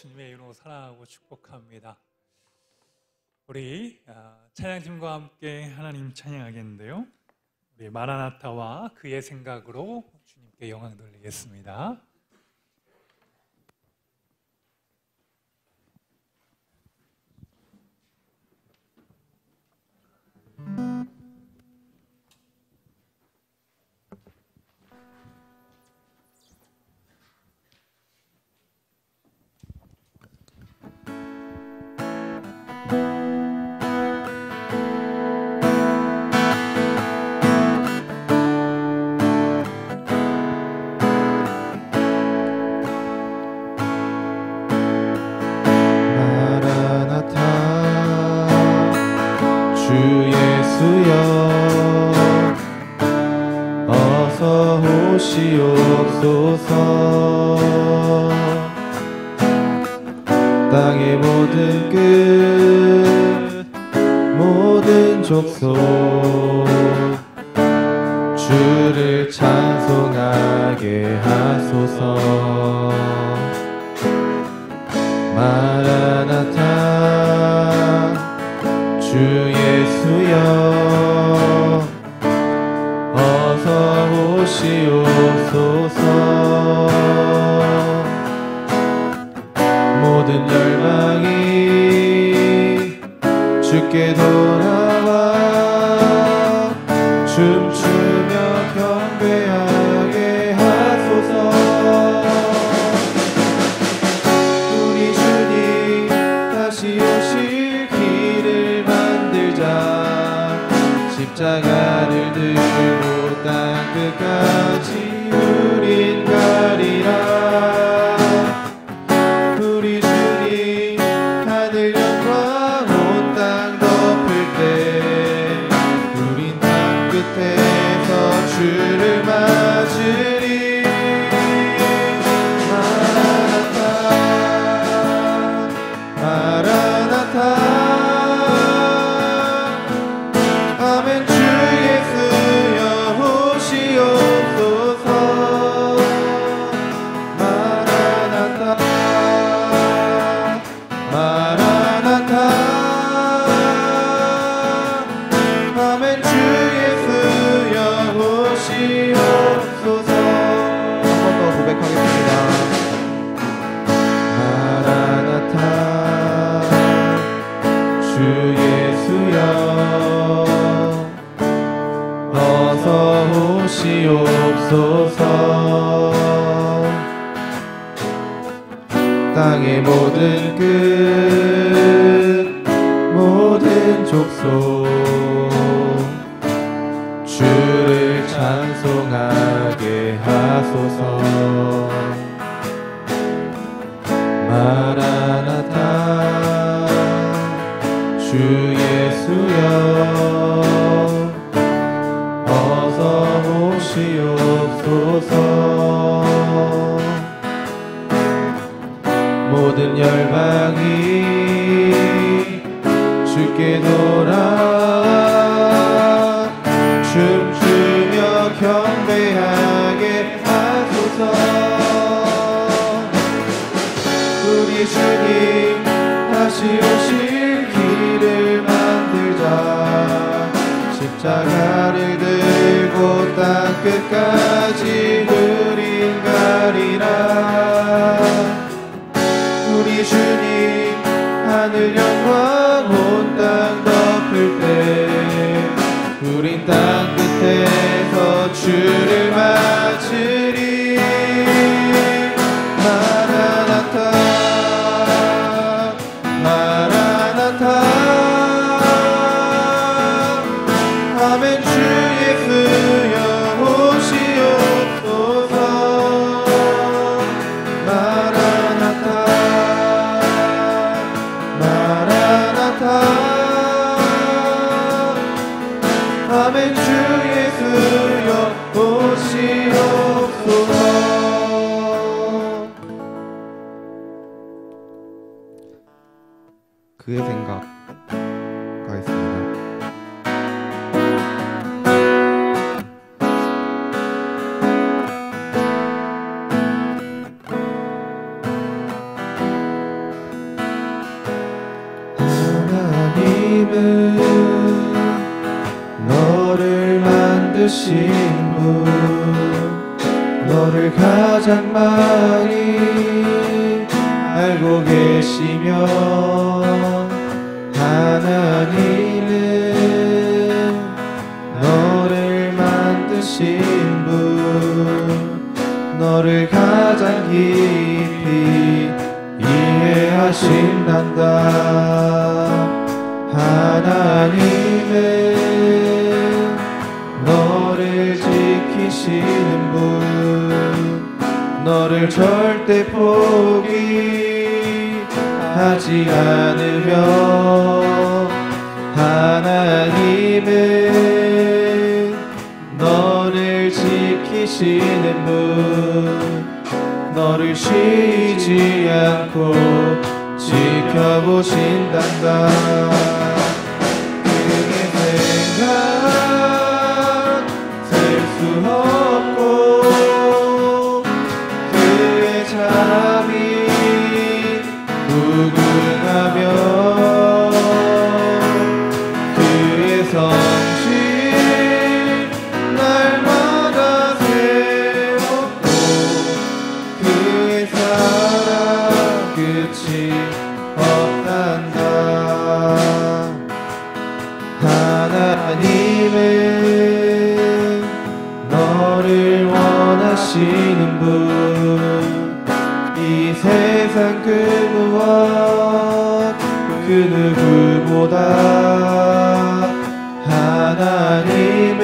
주님의 이름으로 사랑하고 축복합니다. 우리 찬양팀과 함께 하나님 찬양하겠는데요, 우리 마라나타와 그의 생각으로 주님께 영광 돌리겠습니다. 어서 오시옵소서. 땅의 모든 끝 모든 족속 주를 찬송하게 하소서. 마라나타 주 예수여 어서 오시옵소서. 모든 열방이 주께 돌아와 춤추며 경배하게 하소서. 우리 주님 다시 오실 길을 만들자. 십자가를 들고 땅 끝까지 우린 가리라. 우리 주님 하늘 영광 온 땅 덮을 때 우린 땅 끝에서 주를 맞으리. 마라나타 마라나타 아멘. 주 예수여 오시옵소서. 마라나타 마라나타 아멘. 주 예수여 오시옵소서. 한 번 더 고백하겠습니다. 마라나타 주 예수여 어서 오시옵소서. 땅의 모든 끝 모든 족속 주를 찬송하게 하소서. 마라나타 주 예수여 어서 오시옵소서. 모든 열방이 주께 돌아와 춤추며 경배하게 하소서. 우리 주님 다시 오실 길을 만들자. 십자가를 들고 땅 끝까지 우린 가리라. 우리 주님 하늘 영광 온 땅 덮을 때 우린 땅 끝에서 주를 맞으리. 마라나타 마라나타 아멘. 주 예수여 오시옵소서. 마라나타 마라나타 아멘. 주 예수여 오시옵소서. 그의 생각 가겠습니다. 만드신 분 너를 가장 많이 알고 계시며 하나님은 너를 만드신 분 너를 가장 깊이 이해하신단다. 하나님은 너를 지키시는 분 너를 절대 포기하지 않으며 하나님은 너를 지키시는 분 너를 쉬지 않고 지켜보신단다. 그의 생각 셀 수 없고 그의 자비 무궁하며 그의 성실 날마다 새롭고 그의 사랑 끝이 없단다. 하나님은 너를 원하시는 분 이 세상 그 무엇 그 누구보다 하나님은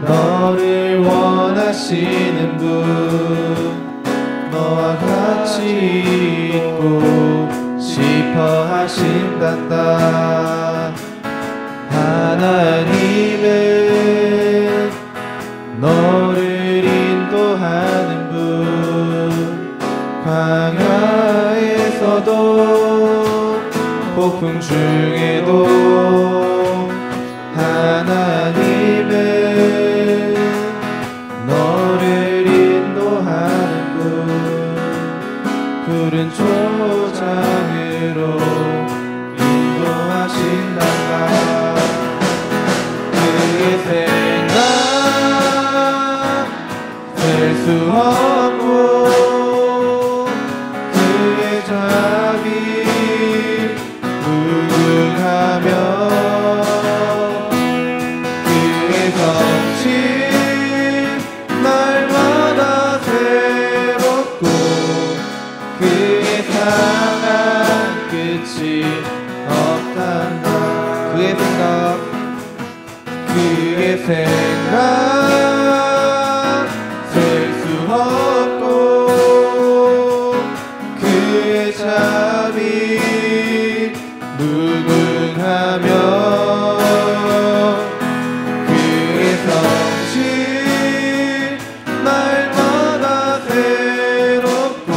너를 원하시는 분 너와 같이 있고 싶어 하신단다. 하나님은 너를 인도하는 분 광야에서도 폭풍 중에도 하나님은 너를 인도하는 분 푸른 초장으로 인도하신단다. 그의 생각 셀 수 없고 그의 자비 무궁하며 그의 성실 날마다 새롭고 그의 사랑 끝이 없단다. 그의 생각 셀 수 없고 그의 자비 무궁하며 그의 성실 날마다 새롭고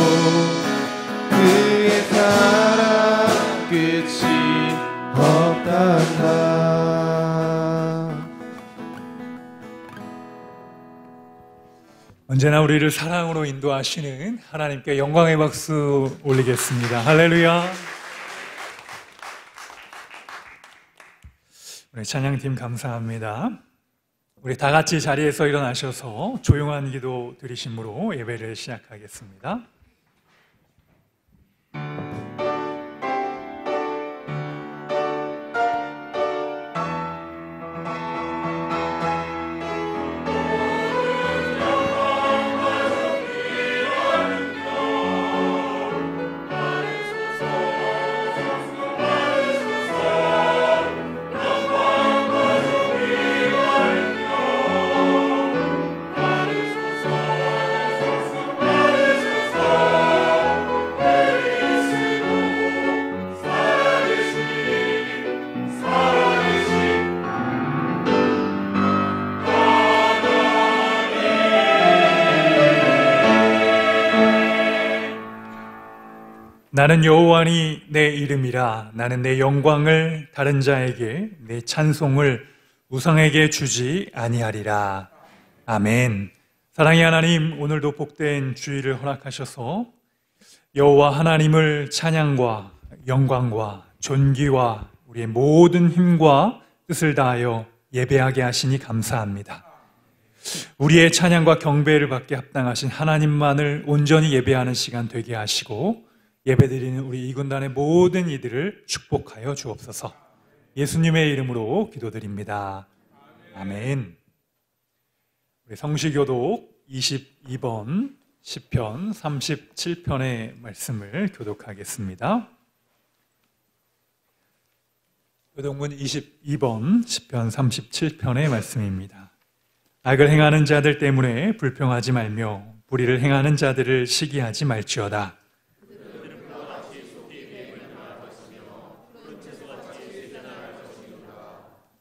그의 사랑 끝이 없단다. 언제나 우리를 사랑으로 인도하시는 하나님께 영광의 박수 올리겠습니다. 할렐루야. 우리 찬양팀 감사합니다. 우리 다 같이 자리에서 일어나셔서 조용한 기도 드리심으로 예배를 시작하겠습니다. 나는 여호와니 내 이름이라. 나는 내 영광을 다른 자에게, 내 찬송을 우상에게 주지 아니하리라. 아멘. 사랑의 하나님, 오늘도 복된 주일을 허락하셔서 여호와 하나님을 찬양과 영광과 존귀와 우리의 모든 힘과 뜻을 다하여 예배하게 하시니 감사합니다. 우리의 찬양과 경배를 받게 합당하신 하나님만을 온전히 예배하는 시간 되게 하시고 예배드리는 우리 이 군단의 모든 이들을 축복하여 주옵소서. 예수님의 이름으로 기도드립니다. 아멘. 우리 성시교독 22번 시편 37편의 말씀을 교독하겠습니다. 교독문 22번 시편 37편의 말씀입니다. 악을 행하는 자들 때문에 불평하지 말며 불의를 행하는 자들을 시기하지 말지어다.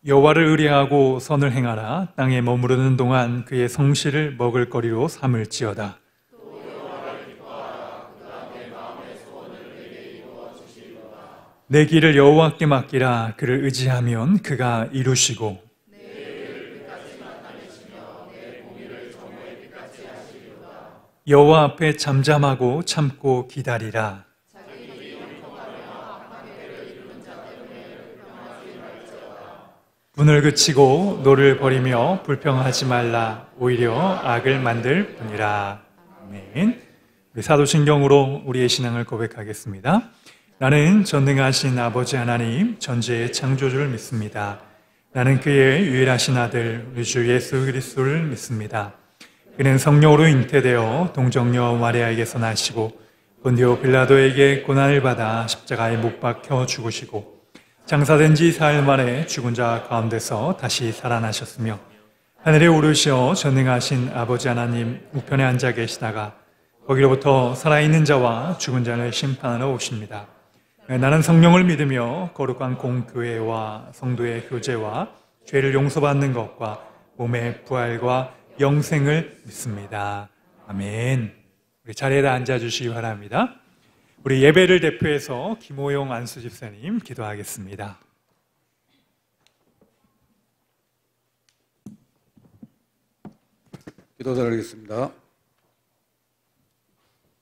여호와를 의뢰하고 선을 행하라. 땅에 머무르는 동안 그의 성실을 먹을거리로 삼을지어다. 내 길을 여호와께 맡기라. 그를 의지하면 그가 이루시고 여호와 앞에 잠잠하고 참고 기다리라. 분을 그치고 노를 버리며 불평하지 말라. 오히려 악을 만들 뿐이라. 아멘. 우리 사도신경으로 우리의 신앙을 고백하겠습니다. 나는 전능하신 아버지 하나님 전지의 창조주를 믿습니다. 나는 그의 유일하신 아들 우리 주 예수 그리스도를 믿습니다. 그는 성령으로 잉태되어 동정녀 마리아에게서 나시고 본디오 빌라도에게 고난을 받아 십자가에 못 박혀 죽으시고 장사된 지 4일 만에 죽은 자 가운데서 다시 살아나셨으며 하늘에 오르시어 전능하신 아버지 하나님 우편에 앉아 계시다가 거기로부터 살아있는 자와 죽은 자를 심판하러 오십니다. 나는 성령을 믿으며 거룩한 공교회와 성도의 교제와 죄를 용서받는 것과 몸의 부활과 영생을 믿습니다. 아멘. 우리 자리에 앉아주시기 바랍니다. 우리 예배를 대표해서 김호용 안수집사님 기도하겠습니다. 기도드리겠습니다.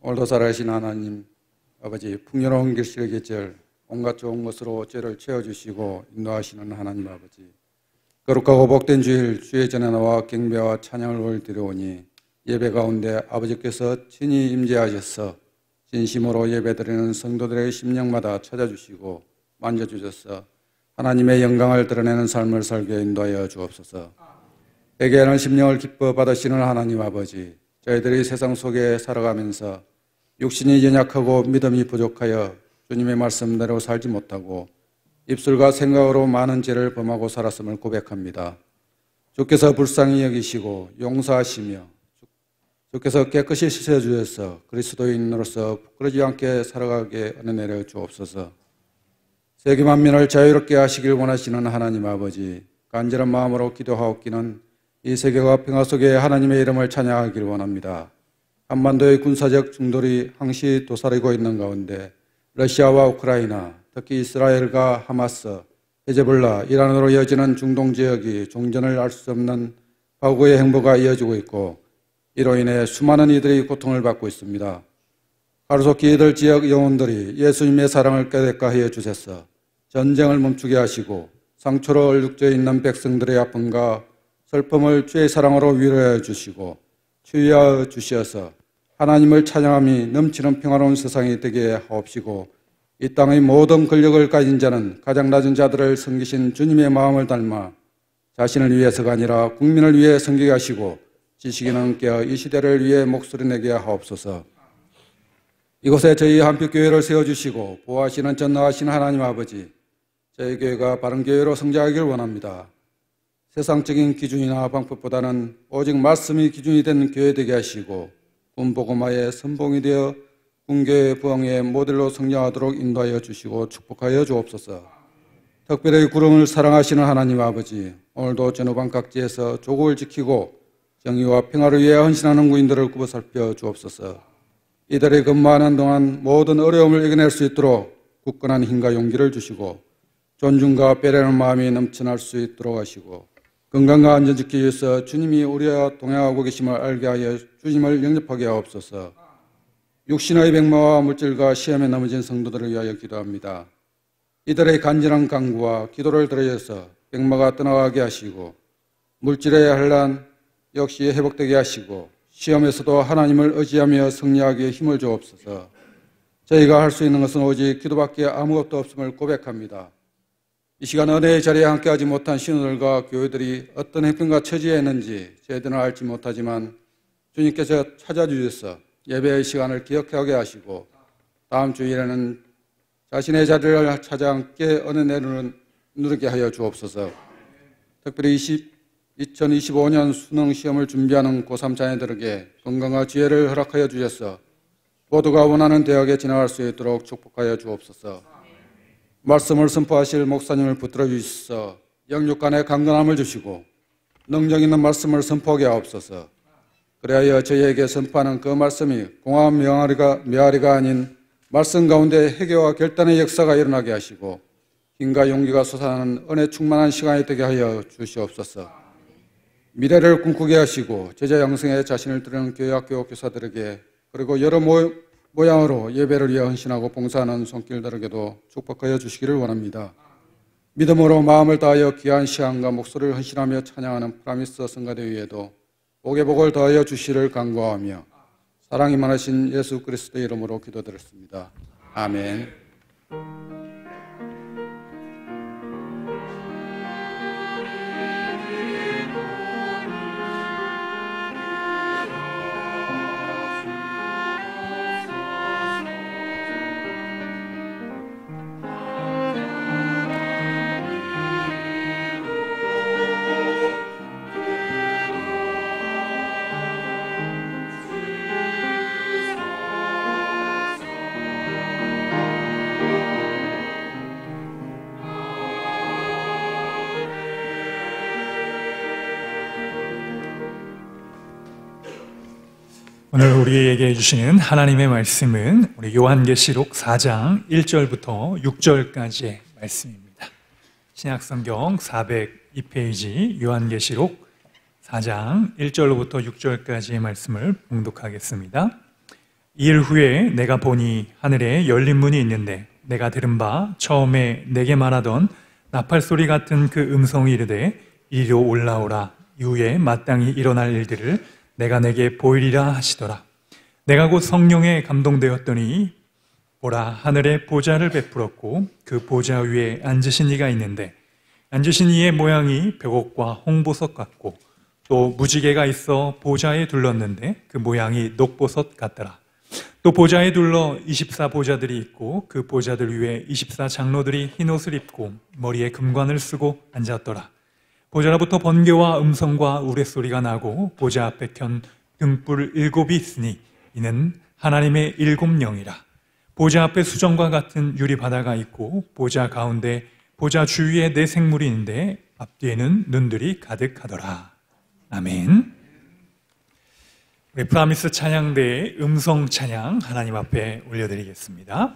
오늘도 살아계신 하나님 아버지, 풍요로운 결실의 계절 온갖 좋은 것으로 죄를 채워주시고 인도하시는 하나님 아버지, 거룩하고 복된 주일 주의 전에 나와 경배와 찬양을 올려드려오니 예배 가운데 아버지께서 친히 임재하셔서 진심으로 예배드리는 성도들의 심령마다 찾아주시고 만져주셔서 하나님의 영광을 드러내는 삶을 살게 인도하여 주옵소서. 회개하는 심령을 기뻐 받으시는 하나님 아버지, 저희들이 세상 속에 살아가면서 육신이 연약하고 믿음이 부족하여 주님의 말씀대로 살지 못하고 입술과 생각으로 많은 죄를 범하고 살았음을 고백합니다. 주께서 불쌍히 여기시고 용서하시며 주께서 깨끗이 씻어주셔서 그리스도인으로서 부끄러지 않게 살아가게 은혜 내려 주옵소서. 세계 만민을 자유롭게 하시길 원하시는 하나님 아버지, 간절한 마음으로 기도하옵기는 이 세계가 평화 속에 하나님의 이름을 찬양하길 원합니다. 한반도의 군사적 충돌이 항시 도사리고 있는 가운데 러시아와 우크라이나, 특히 이스라엘과 하마스, 헤즈볼라, 이란으로 이어지는 중동 지역이 종전을 알 수 없는 과거의 행보가 이어지고 있고 이로 인해 수많은 이들이 고통을 받고 있습니다. 하루속히 이들 지역 영혼들이 예수님의 사랑을 깨닫게 하여 주셔서 전쟁을 멈추게 하시고 상처로 얼룩져 있는 백성들의 아픔과 슬픔을 주의 사랑으로 위로해 주시고 치유하여 주시어서 하나님을 찬양함이 넘치는 평화로운 세상이 되게 하옵시고 이 땅의 모든 권력을 가진 자는 가장 낮은 자들을 섬기신 주님의 마음을 닮아 자신을 위해서가 아니라 국민을 위해 섬기게 하시고 지식인은 깨어 이 시대를 위해 목소리 내게 하옵소서. 이곳에 저희 한빛교회를 세워주시고 보호하시는 전능하신 하나님 아버지, 저희 교회가 바른 교회로 성장하길 원합니다. 세상적인 기준이나 방법보다는 오직 말씀이 기준이 된 교회 되게 하시고 군복음화의 선봉이 되어 군교회 부흥의 모델로 성장하도록 인도하여 주시고 축복하여 주옵소서. 특별히 구름을 사랑하시는 하나님 아버지, 오늘도 전후방 각지에서 조국을 지키고 정의와 평화를 위해 헌신하는 구인들을 굽어 살펴 주옵소서. 이들이 근무하는 동안 모든 어려움을 이겨낼 수 있도록 굳건한 힘과 용기를 주시고 존중과 배려하는 마음이 넘쳐날 수 있도록 하시고 건강과 안전 지키기 위해서 주님이 우리와 동행하고 계심을 알게 하여 주님을 영접하게 하옵소서. 육신의 백마와 물질과 시험에 넘어진 성도들을 위하여 기도합니다. 이들의 간절한 간구와 기도를 들으셔서 백마가 떠나가게 하시고 물질의 환난 역시 회복되게 하시고 시험에서도 하나님을 의지하며 승리하기에 힘을 주옵소서. 저희가 할 수 있는 것은 오직 기도밖에 아무것도 없음을 고백합니다. 이 시간 은혜의 자리에 함께하지 못한 신우들과 교회들이 어떤 형편과 처지에 있는지 저희들은 알지 못하지만 주님께서 찾아주셔서 예배의 시간을 기억하게 하시고 다음 주일에는 자신의 자리를 찾아 함께 은혜 누리게 하여 주옵소서. 특별히 2025년 수능 시험을 준비하는 고3 자녀들에게 건강과 지혜를 허락하여 주셔서 모두가 원하는 대학에 진학할 수 있도록 축복하여 주옵소서. 말씀을 선포하실 목사님을 붙들어 주셔서 영육 간의 강건함을 주시고 능력 있는 말씀을 선포하게 하옵소서. 그리하여 저희에게 선포하는 그 말씀이 공허한 메아리가 아닌 말씀 가운데 회개와 결단의 역사가 일어나게 하시고 힘과 용기가 솟아나는 은혜 충만한 시간이 되게 하여 주시옵소서. 미래를 꿈꾸게 하시고 제자 양성에 자신을 드리는 교회학교 교사들에게 그리고 여러 모양으로 예배를 위해 헌신하고 봉사하는 손길들에게도 축복하여 주시기를 원합니다. 믿음으로 마음을 다하여 귀한 시간과 목소리를 헌신하며 찬양하는 프라미스 성가대 위에도 복의 복을 더하여 주시를 간구하며 사랑이 많으신 예수 그리스도의 이름으로 기도드렸습니다. 아멘. 오늘 우리에게 주시는 하나님의 말씀은 우리 요한계시록 4장 1절부터 6절까지의 말씀입니다. 신약성경 402페이지 요한계시록 4장 1절로부터 6절까지의 말씀을 봉독하겠습니다. 이일 후에 내가 보니 하늘에 열린 문이 있는데 내가 들은 바 처음에 내게 말하던 나팔소리 같은 그 음성이 이르되 이리로 올라오라. 이후에 마땅히 일어날 일들을 내가 내게 보이리라 하시더라. 내가 곧 성령에 감동되었더니 보라, 하늘에 보좌를 베풀었고 그 보좌 위에 앉으신 이가 있는데 앉으신 이의 모양이 벽옥과 홍보석 같고 또 무지개가 있어 보좌에 둘렀는데 그 모양이 녹보석 같더라. 또 보좌에 둘러 24보좌들이 있고 그 보좌들 위에 24장로들이 흰옷을 입고 머리에 금관을 쓰고 앉았더라. 보좌로부터 번개와 음성과 우레소리가 나고 보좌 앞에 켠 등불 7이 있으니 이는 하나님의 7영이라. 보좌 앞에 수정과 같은 유리바다가 있고 보좌 가운데 보좌 주위에 4 생물이 있는데 앞뒤에는 눈들이 가득하더라. 아멘. 우리 프라미스 찬양대의 음성 찬양 하나님 앞에 올려드리겠습니다.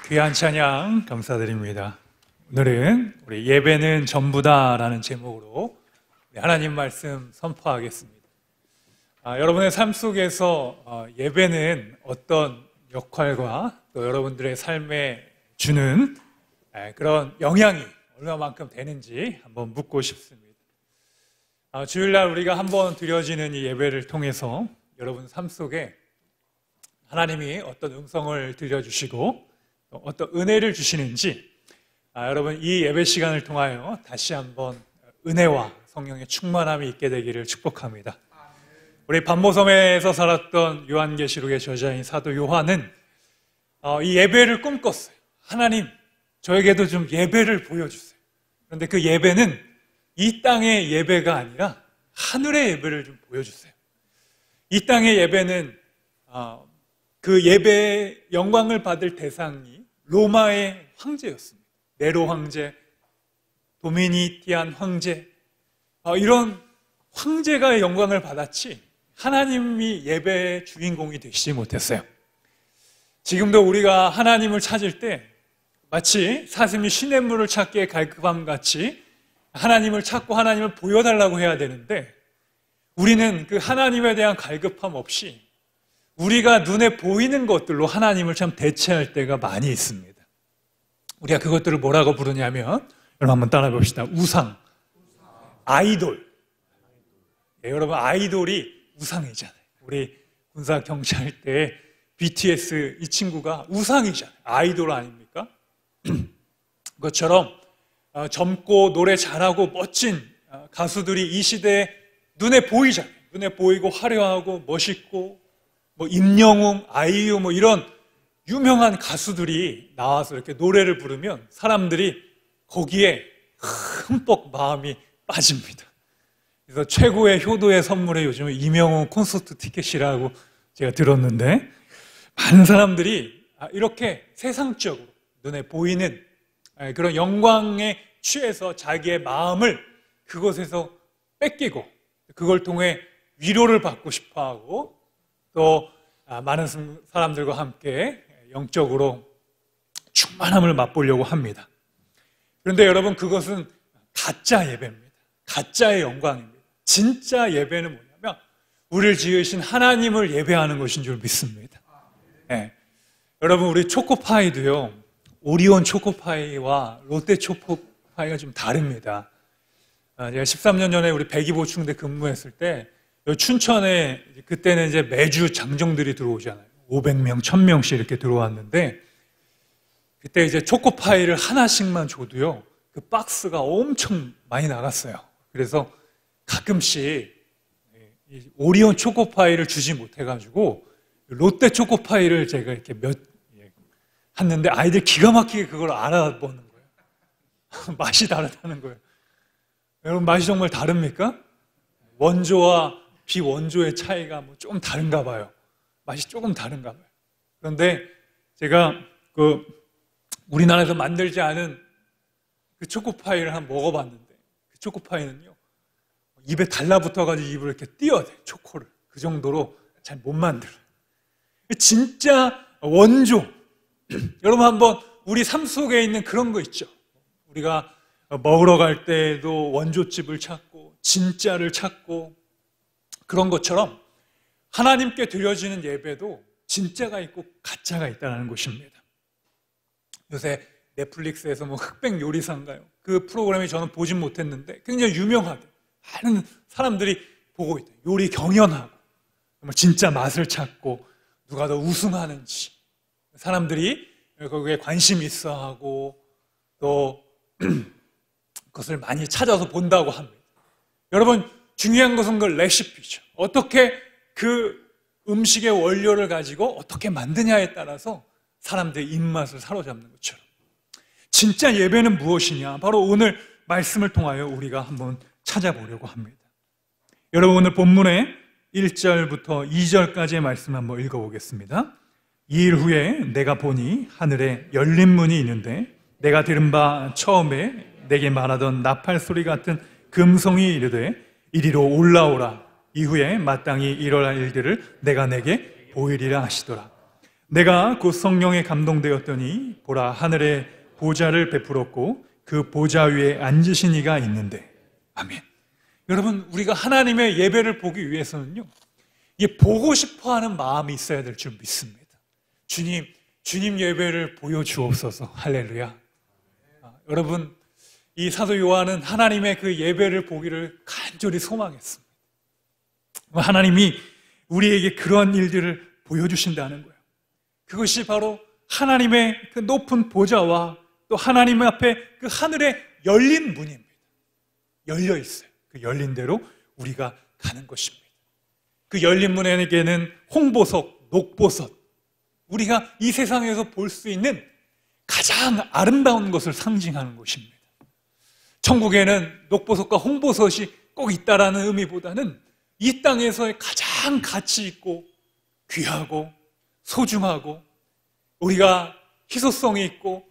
귀한 찬양 감사드립니다. 오늘은 우리 예배는 전부다라는 제목으로 하나님 말씀 선포하겠습니다. 여러분의 삶 속에서 예배는 어떤 역할과 또 여러분들의 삶에 주는 그런 영향이 얼마만큼 되는지 한번 묻고 싶습니다. 주일날 우리가 한번 드려지는 이 예배를 통해서 여러분 삶 속에 하나님이 어떤 음성을 들려주시고 어떤 은혜를 주시는지 여러분 이 예배 시간을 통하여 다시 한번 은혜와 성령의 충만함이 있게 되기를 축복합니다. 우리 반모섬에서 살았던 요한계시록의 저자인 사도 요한은 이 예배를 꿈꿨어요. 하나님, 저에게도 좀 예배를 보여주세요. 그런데 그 예배는 이 땅의 예배가 아니라 하늘의 예배를 좀 보여주세요. 이 땅의 예배는 그 예배의 영광을 받을 대상이 로마의 황제였습니다. 네로 황제, 도미니티안 황제, 이런 황제가 영광을 받았지 하나님이 예배의 주인공이 되시지 못했어요. 지금도 우리가 하나님을 찾을 때 마치 사슴이 시냇물을 찾기에 갈급함 같이 하나님을 찾고 하나님을 보여달라고 해야 되는데 우리는 그 하나님에 대한 갈급함 없이 우리가 눈에 보이는 것들로 하나님을 참 대체할 때가 많이 있습니다. 우리가 그것들을 뭐라고 부르냐면 여러분 한번 따라해 봅시다. 우상, 아이돌. 여러분 아이돌이 우상이잖아요. 우리 군사 경찰 때 BTS 이 친구가 우상이잖아요. 아이돌 아닙니까? 그것처럼 젊고 노래 잘하고 멋진 가수들이 이 시대에 눈에 보이잖아요. 눈에 보이고 화려하고 멋있고 임영웅, 아이유 이런 유명한 가수들이 나와서 이렇게 노래를 부르면 사람들이 거기에 흠뻑 마음이 빠집니다. 그래서 최고의 효도의 선물에 요즘은 임영웅 콘서트 티켓이라고 제가 들었는데 많은 사람들이 이렇게 세상적으로 눈에 보이는 그런 영광에 취해서 자기의 마음을 그것에서 뺏기고 그걸 통해 위로를 받고 싶어하고 또 많은 사람들과 함께 영적으로 충만함을 맛보려고 합니다. 그런데 여러분 그것은 가짜 예배입니다. 가짜의 영광입니다. 진짜 예배는 뭐냐면 우리를 지으신 하나님을 예배하는 것인 줄 믿습니다. 네. 여러분 우리 초코파이도요 오리온 초코파이와 롯데 초코파이가 좀 다릅니다. 제가 13년 전에 우리 백이보충대 근무했을 때 춘천에 그때는 이제 매주 장정들이 들어오잖아요. 500명, 1000명씩 이렇게 들어왔는데 그때 이제 초코파이를 하나씩만 줘도요 그 박스가 엄청 많이 나갔어요. 그래서 가끔씩 오리온 초코파이를 주지 못해가지고 롯데 초코파이를 제가 이렇게 했는데 아이들 기가 막히게 그걸 알아보는 거예요. 맛이 다르다는 거예요. 여러분 맛이 정말 다릅니까? 원조와 비원조의 차이가 좀 다른가 봐요. 맛이 조금 다른가 봐요. 그런데 제가 우리나라에서 만들지 않은 그 초코파이를 한번 먹어봤는데 그 초코파이는요 입에 달라붙어가지고 입을 이렇게 띄어대요. 초코를 그 정도로 잘 못 만들어요. 진짜 원조. 여러분 한번 우리 삶 속에 있는 그런 거 있죠. 우리가 먹으러 갈 때도 원조집을 찾고 진짜를 찾고 그런 것처럼 하나님께 드려지는 예배도 진짜가 있고 가짜가 있다는 것입니다. 요새 넷플릭스에서 흑백 요리사인가요? 그 프로그램이 저는 보진 못했는데 굉장히 유명하대. 많은 사람들이 보고 있대요. 요리 경연하고 진짜 맛을 찾고 누가 더 우승하는지 사람들이 거기에 관심 있어 하고 또 그것을 많이 찾아서 본다고 합니다. 여러분 중요한 것은 그 레시피죠. 어떻게 그 음식의 원료를 가지고 어떻게 만드냐에 따라서 사람들의 입맛을 사로잡는 것처럼 진짜 예배는 무엇이냐? 바로 오늘 말씀을 통하여 우리가 한번 찾아보려고 합니다. 여러분 오늘 본문의 1절부터 2절까지의 말씀 한번 읽어보겠습니다. 2일 후에 내가 보니 하늘에 열린 문이 있는데 내가 들은 바 처음에 내게 말하던 나팔 소리 같은 금성이 이르되 이리로 올라오라. 이후에 마땅히 일어날 일들을 내가 내게 보이리라 하시더라. 내가 곧 성령에 감동되었더니 보라 하늘에 보좌를 베풀었고 그 보좌 위에 앉으신 이가 있는데. 아멘. 여러분, 우리가 하나님의 예배를 보기 위해서는요, 이게 보고 싶어하는 마음이 있어야 될 줄 믿습니다. 주님 예배를 보여주옵소서. 할렐루야. 여러분, 이 사도 요한은 하나님의 그 예배를 보기를 간절히 소망했습니다. 하나님이 우리에게 그런 일들을 보여주신다는 거예요. 그것이 바로 하나님의 그 높은 보좌와 또 하나님 앞에 그 하늘에 열린 문입니다. 열려 있어요. 그 열린 대로 우리가 가는 것입니다. 그 열린 문에게는 홍보석, 녹보석, 우리가 이 세상에서 볼 수 있는 가장 아름다운 것을 상징하는 것입니다. 천국에는 녹보석과 홍보석이 꼭 있다라는 의미보다는 이 땅에서의 가장 가치 있고 귀하고 소중하고 우리가 희소성이 있고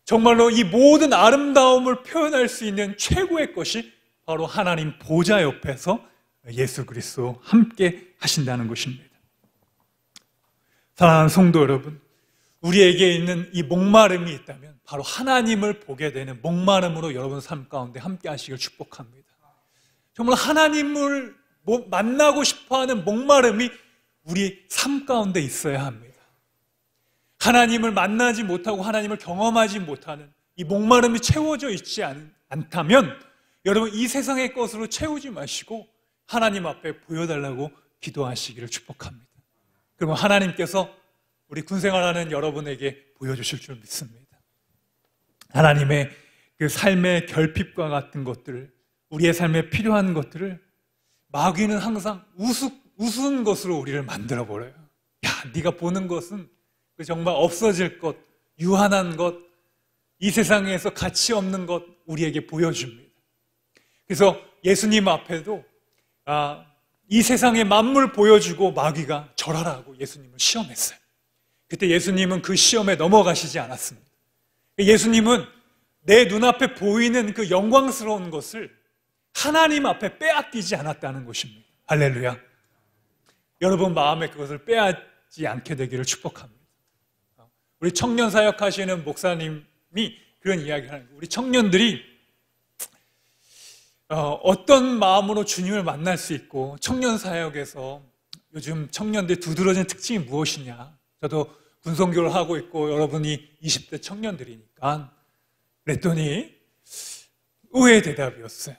정말로 이 모든 아름다움을 표현할 수 있는 최고의 것이 바로 하나님 보좌 옆에서 예수 그리스도 함께 하신다는 것입니다. 사랑하는 성도 여러분, 우리에게 있는 이 목마름이 있다면 바로 하나님을 보게 되는 목마름으로 여러분 삶 가운데 함께 하시길 축복합니다. 정말 하나님을 만나고 싶어하는 목마름이 우리 삶 가운데 있어야 합니다. 하나님을 만나지 못하고 하나님을 경험하지 못하는 이 목마름이 채워져 있지 않다면 여러분 이 세상의 것으로 채우지 마시고 하나님 앞에 보여달라고 기도하시기를 축복합니다. 그러면 하나님께서 우리 군생활하는 여러분에게 보여주실 줄 믿습니다. 하나님의 그 삶의 결핍과 같은 것들을, 우리의 삶에 필요한 것들을 마귀는 항상 우스운 것으로 우리를 만들어버려요. 야, 네가 보는 것은 정말 없어질 것, 유한한 것, 이 세상에서 가치 없는 것 우리에게 보여줍니다. 그래서 예수님 앞에도 이 세상의 만물 보여주고 마귀가 절하라고 예수님을 시험했어요. 그때 예수님은 그 시험에 넘어가시지 않았습니다. 예수님은 내 눈앞에 보이는 그 영광스러운 것을 하나님 앞에 빼앗기지 않았다는 것입니다. 할렐루야. 여러분 마음에 그것을 빼앗지 않게 되기를 축복합니다. 우리 청년 사역 하시는 목사님이 그런 이야기를 하는 거예요. 우리 청년들이 어떤 마음으로 주님을 만날 수 있고 청년 사역에서 요즘 청년들이 두드러진 특징이 무엇이냐. 저도 군성교를 하고 있고 여러분이 20대 청년들이니까 그랬더니 의외의 대답이었어요.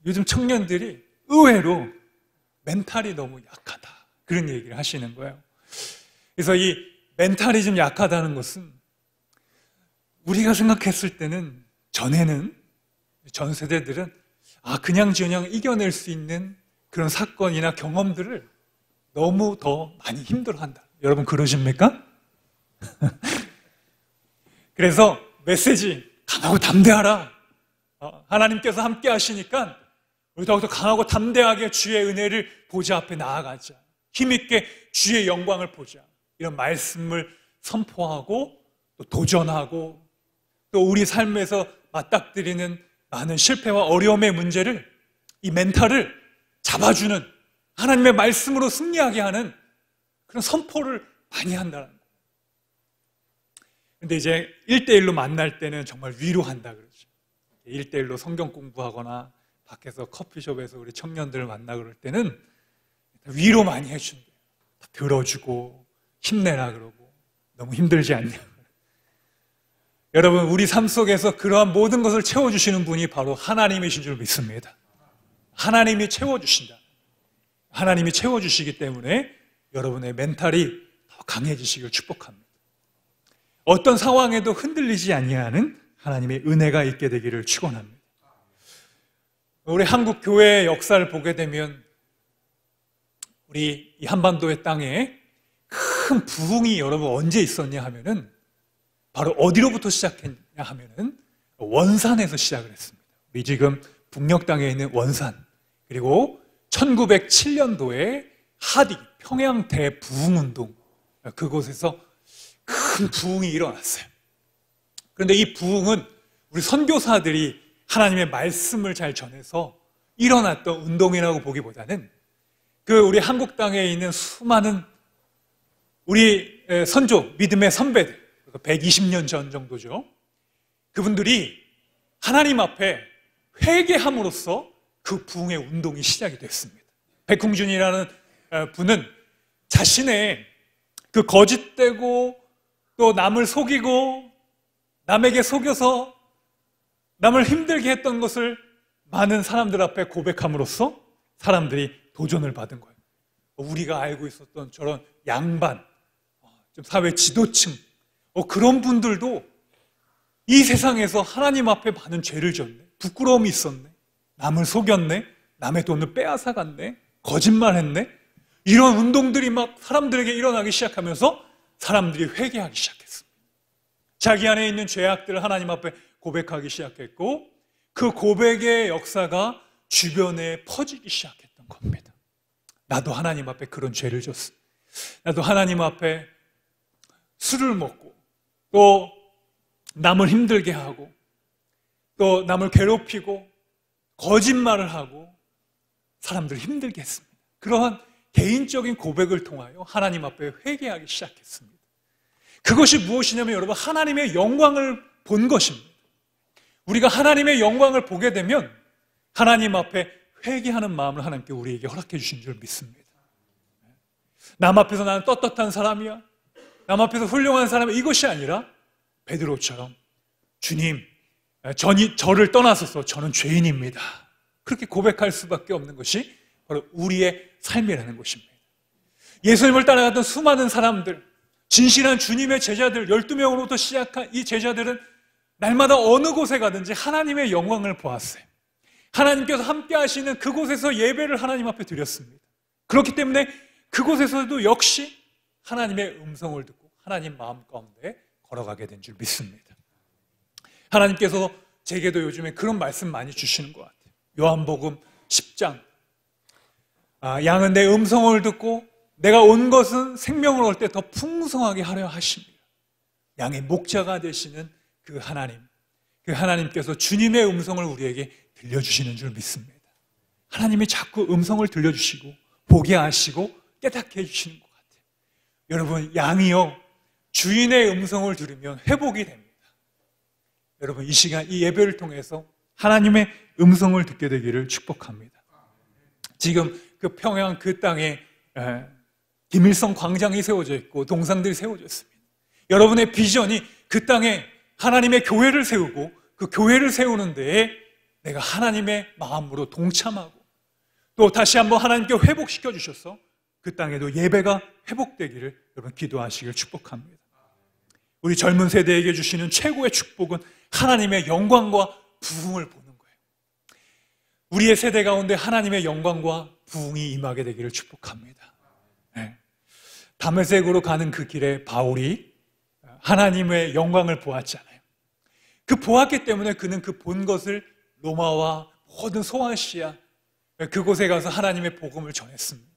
요즘 청년들이 의외로 멘탈이 너무 약하다. 그런 얘기를 하시는 거예요. 그래서 이 멘탈이 좀 약하다는 것은 우리가 생각했을 때는 전에는 전 세대들은 그냥 이겨낼 수 있는 그런 사건이나 경험들을 너무 더 많이 힘들어한다. 여러분 그러십니까? 그래서 메시지 강하고 담대하라. 하나님께서 함께 하시니까 우리 더욱더 강하고 담대하게 주의 은혜를 보좌 앞에 나아가자. 힘있게 주의 영광을 보자. 이런 말씀을 선포하고 또 도전하고 또 우리 삶에서 맞닥뜨리는 많은 실패와 어려움의 문제를 이 멘탈을 잡아주는 하나님의 말씀으로 승리하게 하는 그런 선포를 많이 한다는 거예요. 근데 이제 1대1로 만날 때는 정말 위로한다 그러죠. 1대1로 성경 공부하거나 밖에서 커피숍에서 우리 청년들을 만나 그럴 때는 위로 많이 해준대요. 들어주고 힘내라 그러고 너무 힘들지 않냐. 여러분 우리 삶 속에서 그러한 모든 것을 채워주시는 분이 바로 하나님이신 줄 믿습니다. 하나님이 채워주신다. 하나님이 채워주시기 때문에 여러분의 멘탈이 더 강해지시길 축복합니다. 어떤 상황에도 흔들리지 아니하는 하나님의 은혜가 있게 되기를 축원합니다. 우리 한국 교회의 역사를 보게 되면 우리 이 한반도의 땅에 큰 부흥이 여러분 언제 있었냐 하면은 바로 어디로부터 시작했냐 하면은 원산에서 시작을 했습니다. 우리 지금 북녘 땅에 있는 원산, 그리고 1907년도에 하디 평양 대부흥운동, 그곳에서 큰 부흥이 일어났어요. 그런데 이 부흥은 우리 선교사들이 하나님의 말씀을 잘 전해서 일어났던 운동이라고 보기보다는 우리 한국 땅에 있는 수많은 우리 선조, 믿음의 선배들, 120년 전 정도죠. 그분들이 하나님 앞에 회개함으로써 그 부흥의 운동이 시작이 됐습니다. 백흥준이라는 분은 자신의 그 거짓되고 또 남을 속이고 남에게 속여서 남을 힘들게 했던 것을 많은 사람들 앞에 고백함으로써 사람들이 도전을 받은 거예요. 우리가 알고 있었던 저런 양반, 좀 사회 지도층, 그런 분들도 이 세상에서 하나님 앞에 많은 죄를 졌네, 부끄러움이 있었네, 남을 속였네, 남의 돈을 빼앗아갔네, 거짓말했네, 이런 운동들이 막 사람들에게 일어나기 시작하면서 사람들이 회개하기 시작했습니다. 자기 안에 있는 죄악들을 하나님 앞에 고백하기 시작했고 그 고백의 역사가 주변에 퍼지기 시작했던 겁니다. 나도 하나님 앞에 그런 죄를 졌어. 나도 하나님 앞에 술을 먹고 또 남을 힘들게 하고 또 남을 괴롭히고 거짓말을 하고 사람들을 힘들게 했습니다. 그러한 개인적인 고백을 통하여 하나님 앞에 회개하기 시작했습니다. 그것이 무엇이냐면 여러분, 하나님의 영광을 본 것입니다. 우리가 하나님의 영광을 보게 되면 하나님 앞에 회개하는 마음을 하나님께 우리에게 허락해 주신 줄 믿습니다. 남 앞에서 나는 떳떳한 사람이야, 남 앞에서 훌륭한 사람이야, 이것이 아니라 베드로처럼 주님, 저를 떠나소서, 저는 죄인입니다, 그렇게 고백할 수밖에 없는 것이 바로 우리의 삶이라는 것입니다. 예수님을 따라갔던 수많은 사람들, 진실한 주님의 제자들 12명으로부터 시작한 이 제자들은 날마다 어느 곳에 가든지 하나님의 영광을 보았어요. 하나님께서 함께 하시는 그곳에서 예배를 하나님 앞에 드렸습니다. 그렇기 때문에 그곳에서도 역시 하나님의 음성을 듣고 하나님 마음 가운데 걸어가게 된 줄 믿습니다. 하나님께서 제게도 요즘에 그런 말씀 많이 주시는 것 같아요. 요한복음 10장, 양은 내 음성을 듣고 내가 온 것은 생명을 얻을 때 더 풍성하게 하려 하십니다. 양의 목자가 되시는 그 하나님께서 주님의 음성을 우리에게 들려주시는 줄 믿습니다. 하나님이 자꾸 음성을 들려주시고 보게 하시고 깨닫게 해주시는 것 같아요. 여러분, 양이요 주인의 음성을 들으면 회복이 됩니다. 여러분, 이 시간 이 예배를 통해서 하나님의 음성을 듣게 되기를 축복합니다. 지금 그 평양 그 땅에 김일성 광장이 세워져 있고 동상들이 세워져 있습니다. 여러분의 비전이 그 땅에 하나님의 교회를 세우고 그 교회를 세우는 데에 내가 하나님의 마음으로 동참하고 또 다시 한번 하나님께 회복시켜 주셔서 그 땅에도 예배가 회복되기를 여러분 기도하시길 축복합니다. 우리 젊은 세대에게 주시는 최고의 축복은 하나님의 영광과 부흥을 보는 거예요. 우리의 세대 가운데 하나님의 영광과 부흥이 임하게 되기를 축복합니다. 네. 다메섹으로 가는 그 길에 바울이 하나님의 영광을 보았잖아요. 그 보았기 때문에 그는 그 본 것을 로마와 모든 소아시아 그곳에 가서 하나님의 복음을 전했습니다.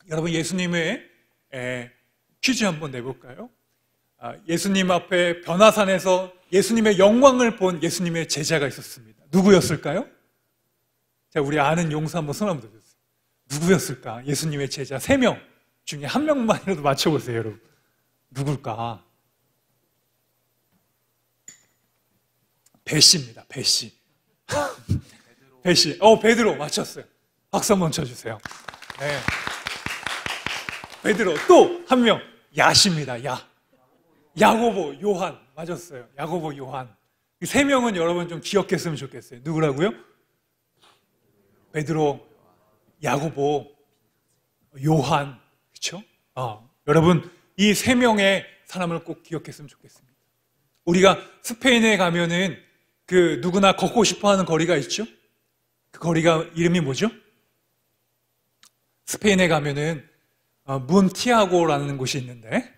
여러분, 예수님의 퀴즈 한번 내볼까요? 예수님 앞에 변화산에서 예수님의 영광을 본 예수님의 제자가 있었습니다. 누구였을까요? 자, 우리 아는 용사 한번 손 한번 들어주세요. 누구였을까? 예수님의 제자 3명 중에 1명만이라도 맞춰보세요, 여러분. 누굴까? 배씨입니다. 배씨. 배씨. 베드로 맞췄어요. 박수 한번 쳐주세요. 네. 베드로. 또 한 명. 야십니다. 야고보, 요한. 맞았어요. 야고보, 요한. 이 3명은 여러분 좀 기억했으면 좋겠어요. 누구라고요? 베드로, 야고보, 요한. 그렇죠? 여러분, 이 3명의 사람을 꼭 기억했으면 좋겠습니다. 우리가 스페인에 가면은 그 누구나 걷고 싶어 하는 거리가 있죠? 그 거리가 이름이 뭐죠? 스페인에 가면은 문티아고라는 곳이 있는데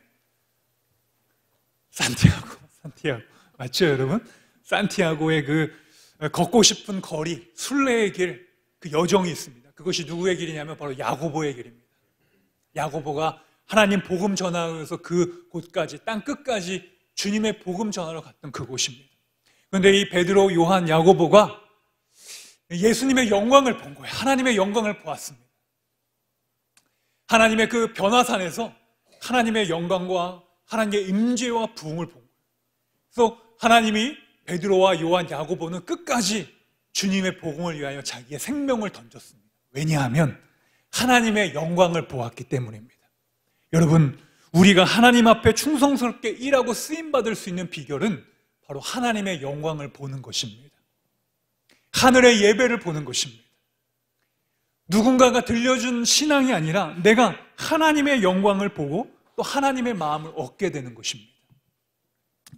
산티아고 맞죠, 여러분? 산티아고의 그 걷고 싶은 거리, 순례의 길, 그 여정이 있습니다. 그것이 누구의 길이냐면 바로 야고보의 길입니다. 야고보가 하나님 복음 전하면서 그 곳까지, 땅 끝까지 주님의 복음 전하러 갔던 그곳입니다. 그런데 이 베드로, 요한, 야고보가 예수님의 영광을 본 거예요. 하나님의 영광을 보았습니다. 하나님의 그 변화산에서 하나님의 영광과 하나님의 임재와 부흥을 본 거예요. 그래서 하나님이 베드로와 요한, 야고보는 끝까지 주님의 복음을 위하여 자기의 생명을 던졌습니다. 왜냐하면 하나님의 영광을 보았기 때문입니다. 여러분, 우리가 하나님 앞에 충성스럽게 일하고 쓰임받을 수 있는 비결은 바로 하나님의 영광을 보는 것입니다. 하늘의 예배를 보는 것입니다. 누군가가 들려준 신앙이 아니라 내가 하나님의 영광을 보고 또 하나님의 마음을 얻게 되는 것입니다.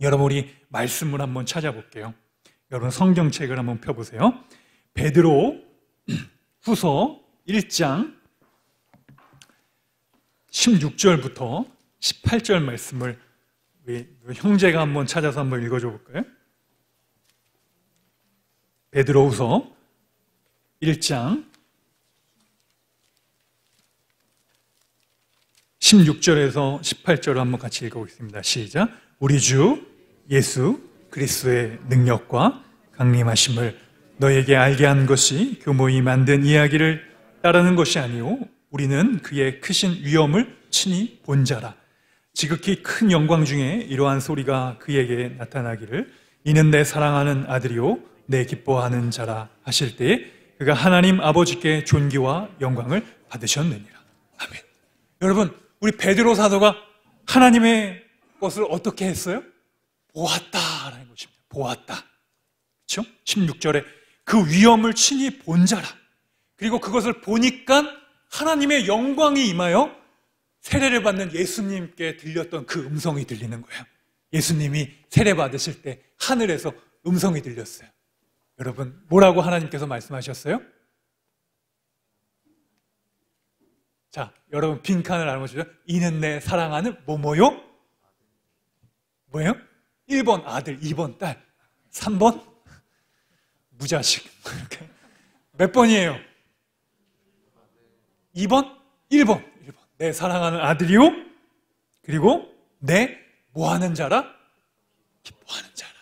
여러분, 우리 말씀을 한번 찾아볼게요. 여러분, 성경책을 한번 펴보세요. 베드로 후서 1장 16절부터 18절 말씀을 우리 형제가 한번 찾아서 한번 읽어줘 볼까요? 베드로 후서 1장 16절에서 18절을 한번 같이 읽어보겠습니다. 시작. 우리 주 예수 그리스도의 능력과 강림하심을 너에게 알게 한 것이 교모이 만든 이야기를 따르는 것이 아니오 우리는 그의 크신 위엄을 친히 본 자라. 지극히 큰 영광 중에 이러한 소리가 그에게 나타나기를 이는 내 사랑하는 아들이요 내 기뻐하는 자라 하실 때에 그가 하나님 아버지께 존귀와 영광을 받으셨느니라. 아멘. 여러분, 우리 베드로 사도가 하나님의 것을 어떻게 했어요? 보았다라는 것입니다. 보았다. 그렇죠? 16절에 그 위엄을 친히 본 자라. 그리고 그것을 보니까 하나님의 영광이 임하여 세례를 받는 예수님께 들렸던 그 음성이 들리는 거예요. 예수님이 세례 받으실 때 하늘에서 음성이 들렸어요. 여러분, 뭐라고 하나님께서 말씀하셨어요? 자, 여러분 빈칸을 알아보시죠. 이는 내 사랑하는 뭐뭐요? 뭐예요? 1번 아들, 2번 딸, 3번 무자식. 몇 번이에요? 2번? 1번. 내 사랑하는 아들이요. 그리고 내 뭐하는 자라? 기뻐하는 자라.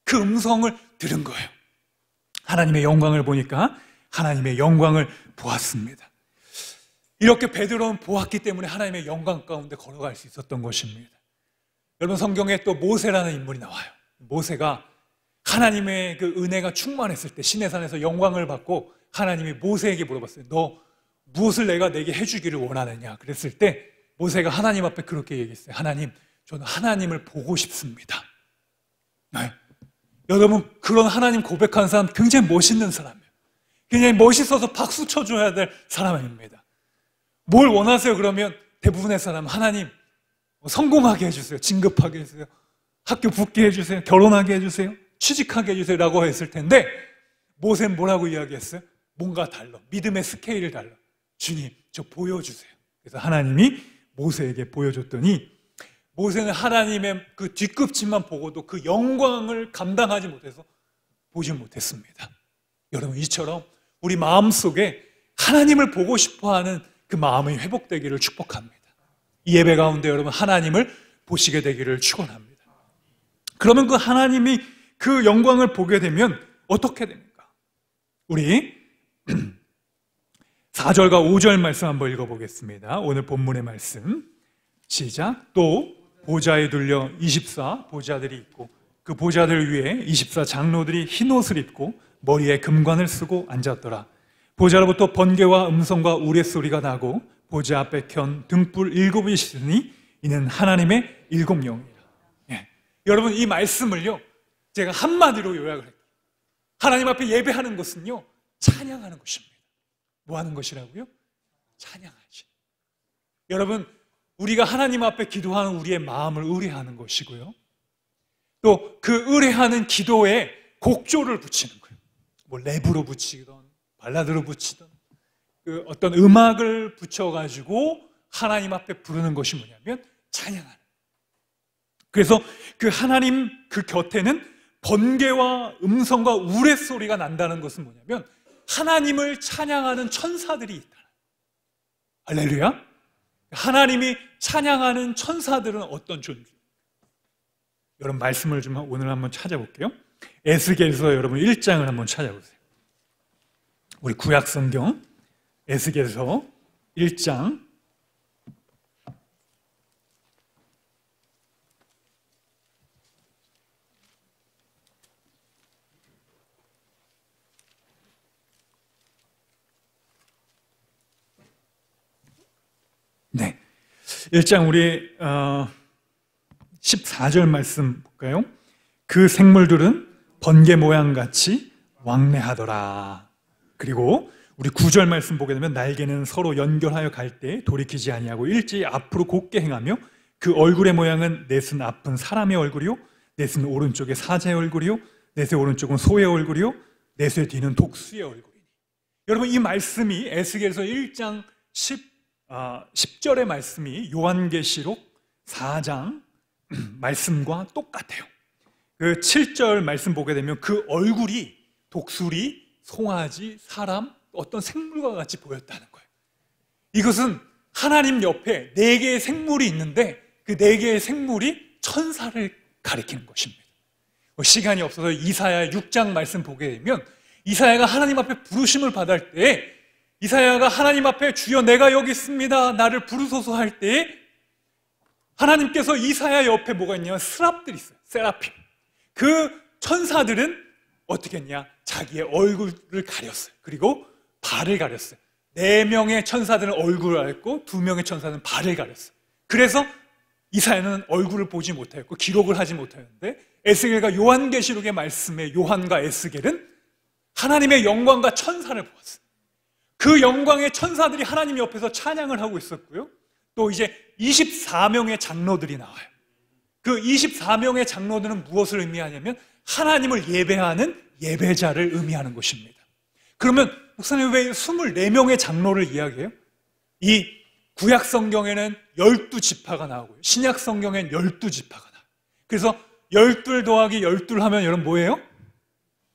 그 음성을 들은 거예요. 하나님의 영광을 보니까 하나님의 영광을 보았습니다. 이렇게 베드로는 보았기 때문에 하나님의 영광 가운데 걸어갈 수 있었던 것입니다. 여러분, 성경에 또 모세라는 인물이 나와요. 모세가 하나님의 그 은혜가 충만했을 때 시내산에서 영광을 받고 하나님이 모세에게 물어봤어요. 너 무엇을 내가 내게 해주기를 원하느냐? 그랬을 때 모세가 하나님 앞에 그렇게 얘기했어요. 하나님, 저는 하나님을 보고 싶습니다. 네. 여러분, 그런 하나님 고백하는 사람 굉장히 멋있는 사람이에요. 굉장히 멋있어서 박수 쳐줘야 될 사람입니다. 뭘 원하세요? 그러면 대부분의 사람은 하나님 성공하게 해주세요. 진급하게 해주세요. 학교 붙게 해주세요. 결혼하게 해주세요. 취직하게 해주세요 라고 했을 텐데 모세는 뭐라고 이야기했어요? 뭔가 달라. 믿음의 스케일을 달라. 주님, 저 보여주세요. 그래서 하나님이 모세에게 보여줬더니 모세는 하나님의 그 뒤끝만 보고도 그 영광을 감당하지 못해서 보지 못했습니다. 여러분, 이처럼 우리 마음속에 하나님을 보고 싶어하는 그 마음이 회복되기를 축복합니다. 이 예배 가운데 여러분 하나님을 보시게 되기를 축원합니다. 그러면 그 하나님이 그 영광을 보게 되면 어떻게 됩니까? 우리 4절과 5절 말씀 한번 읽어보겠습니다. 오늘 본문의 말씀 시작. 또 보좌에 둘려 24 보좌들이 있고 그 보좌들 위에 24 장로들이 흰 옷을 입고 머리에 금관을 쓰고 앉았더라. 보좌로부터 번개와 음성과 우레소리가 나고 보좌 앞에 켠 등불 7이 있으니 이는 하나님의 7영이라. 예. 여러분, 이 말씀을요 제가 한마디로 요약을 할게요. 하나님 앞에 예배하는 것은요 찬양하는 것입니다. 뭐 하는 것이라고요? 찬양하지. 여러분, 우리가 하나님 앞에 기도하는 우리의 마음을 의뢰하는 것이고요, 또 그 의뢰하는 기도에 곡조를 붙이는 거예요. 뭐 랩으로 붙이던 발라드로 붙이던 그 어떤 음악을 붙여가지고 하나님 앞에 부르는 것이 뭐냐면 찬양하는. 그래서 그 하나님 그 곁에는 번개와 음성과 우레소리가 난다는 것은 뭐냐면 하나님을 찬양하는 천사들이 있다. 할렐루야. 하나님이 찬양하는 천사들은 어떤 존재? 여러분, 말씀을 좀 오늘 한번 찾아볼게요. 에스겔서 여러분 1장을 한번 찾아보세요. 우리 구약성경 에스겔서 1장 1장 우리 14절 말씀 볼까요? 그 생물들은 번개 모양같이 왕래하더라. 그리고 우리 9절 말씀 보게 되면 날개는 서로 연결하여 갈 때 돌이키지 아니하고 일제히 앞으로 곧게 행하며 그 얼굴의 모양은 넷은 앞은 사람의 얼굴이요 넷은 오른쪽에 사자의 얼굴이요 넷의 오른쪽은 소의 얼굴이요 넷의 뒤는 독수의 얼굴이니. 여러분, 이 말씀이 에스겔서 1장 10절의 말씀이 요한계시록 4장 말씀과 똑같아요. 그 7절 말씀 보게 되면 그 얼굴이 독수리, 송아지, 사람, 어떤 생물과 같이 보였다는 거예요. 이것은 하나님 옆에 4개의 생물이 있는데 그 4개의 생물이 천사를 가리키는 것입니다. 시간이 없어서 이사야 6장 말씀 보게 되면 이사야가 하나님 앞에 부르심을 받을 때 이사야가 하나님 앞에 주여 내가 여기 있습니다 나를 부르소서 할 때 하나님께서 이사야 옆에 뭐가 있냐면 스랍들이 있어요. 세라핌. 그 천사들은 어떻게 했냐? 자기의 얼굴을 가렸어요. 그리고 발을 가렸어요. 4명의 천사들은 얼굴을 가렸고 2명의 천사는 발을 가렸어요. 그래서 이사야는 얼굴을 보지 못하였고 기록을 하지 못하였는데 에스겔과 요한계시록의 말씀에 요한과 에스겔은 하나님의 영광과 천사를 보았어요. 그 영광의 천사들이 하나님 옆에서 찬양을 하고 있었고요. 또 이제 24명의 장로들이 나와요. 그 24명의 장로들은 무엇을 의미하냐면 하나님을 예배하는 예배자를 의미하는 것입니다. 그러면 목사님 왜 24명의 장로를 이야기해요? 이 구약 성경에는 12지파가 나오고요. 신약 성경에는 12지파가 나와요. 그래서 12 더하기 12 하면 여러분 뭐예요?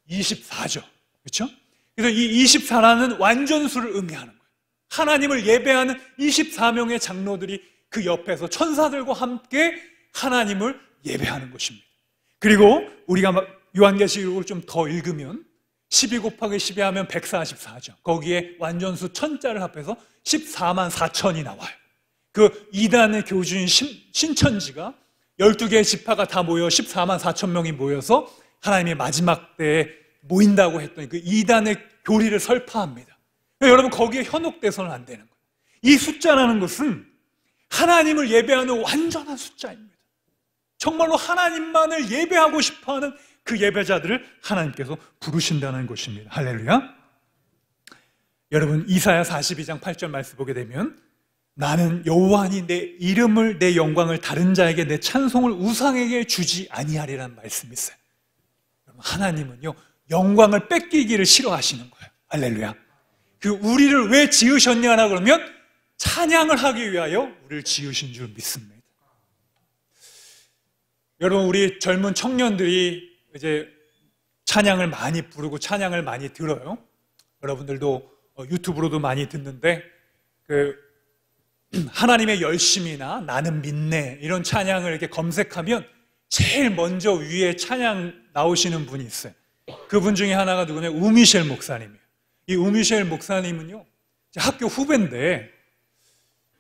24죠. 그렇죠? 그래서 이 24라는 완전수를 의미하는 거예요. 하나님을 예배하는 24명의 장로들이 그 옆에서 천사들과 함께 하나님을 예배하는 것입니다. 그리고 우리가 요한계시록을 좀 더 읽으면 12 곱하기 12 하면 144죠. 거기에 완전수 천자를 합해서 14만 4천이 나와요. 그 이단의 교주인 신천지가 12개의 지파가 다 모여 14만 4천 명이 모여서 하나님의 마지막 때에 모인다고 했더니 그 이단의 교리를 설파합니다. 여러분 거기에 현혹돼서는 안 되는 거예요. 이 숫자라는 것은 하나님을 예배하는 완전한 숫자입니다. 정말로 하나님만을 예배하고 싶어하는 그 예배자들을 하나님께서 부르신다는 것입니다. 할렐루야. 여러분 이사야 42장 8절 말씀 보게 되면 나는 여호와니 내 이름을 내 영광을 다른 자에게 내 찬송을 우상에게 주지 아니하리라는 말씀이 있어요. 하나님은요 영광을 뺏기기를 싫어하시는 거예요. 할렐루야. 그 우리를 왜 지으셨냐라 그러면 찬양을 하기 위하여 우리를 지으신 줄 믿습니다. 여러분 우리 젊은 청년들이 이제 찬양을 많이 부르고 찬양을 많이 들어요. 여러분들도 유튜브로도 많이 듣는데 그 하나님의 열심이나 나는 믿네 이런 찬양을 이렇게 검색하면 제일 먼저 위에 찬양 나오시는 분이 있어요. 그분 중에 하나가 누구냐? 우미셸 목사님이에요. 이 우미셸 목사님은요 학교 후배인데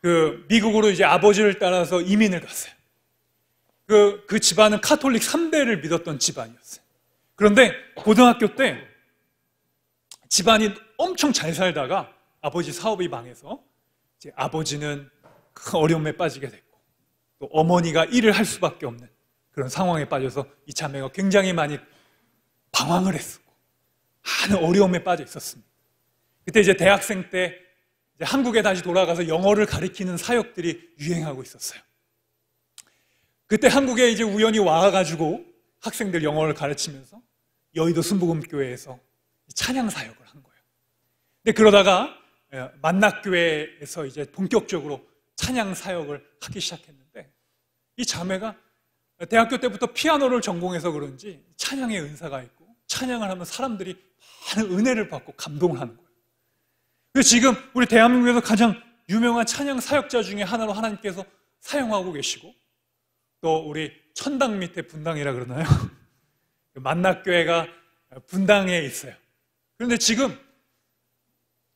그 미국으로 이제 아버지를 따라서 이민을 갔어요. 그 집안은 카톨릭 3대를 믿었던 집안이었어요. 그런데 고등학교 때 집안이 엄청 잘 살다가 아버지 사업이 망해서 이제 아버지는 큰 어려움에 빠지게 됐고 또 어머니가 일을 할 수밖에 없는 그런 상황에 빠져서 이 자매가 굉장히 많이 방황을 했었고 많은 어려움에 빠져 있었습니다. 그때 이제 대학생 때 이제 한국에 다시 돌아가서 영어를 가르치는 사역들이 유행하고 있었어요. 그때 한국에 이제 우연히 와가지고 학생들 영어를 가르치면서 여의도 순복음교회에서 찬양 사역을 한 거예요. 근데 그러다가 만낙교회에서 이제 본격적으로 찬양 사역을 하기 시작했는데 이 자매가 대학교 때부터 피아노를 전공해서 그런지 찬양의 은사가 있고 찬양을 하면 사람들이 많은 은혜를 받고 감동을 하는 거예요. 그래서 지금 우리 대한민국에서 가장 유명한 찬양 사역자 중에 하나로 하나님께서 사용하고 계시고 또 우리 천당 밑에 분당이라 그러나요? 만낙교회가 분당에 있어요. 그런데 지금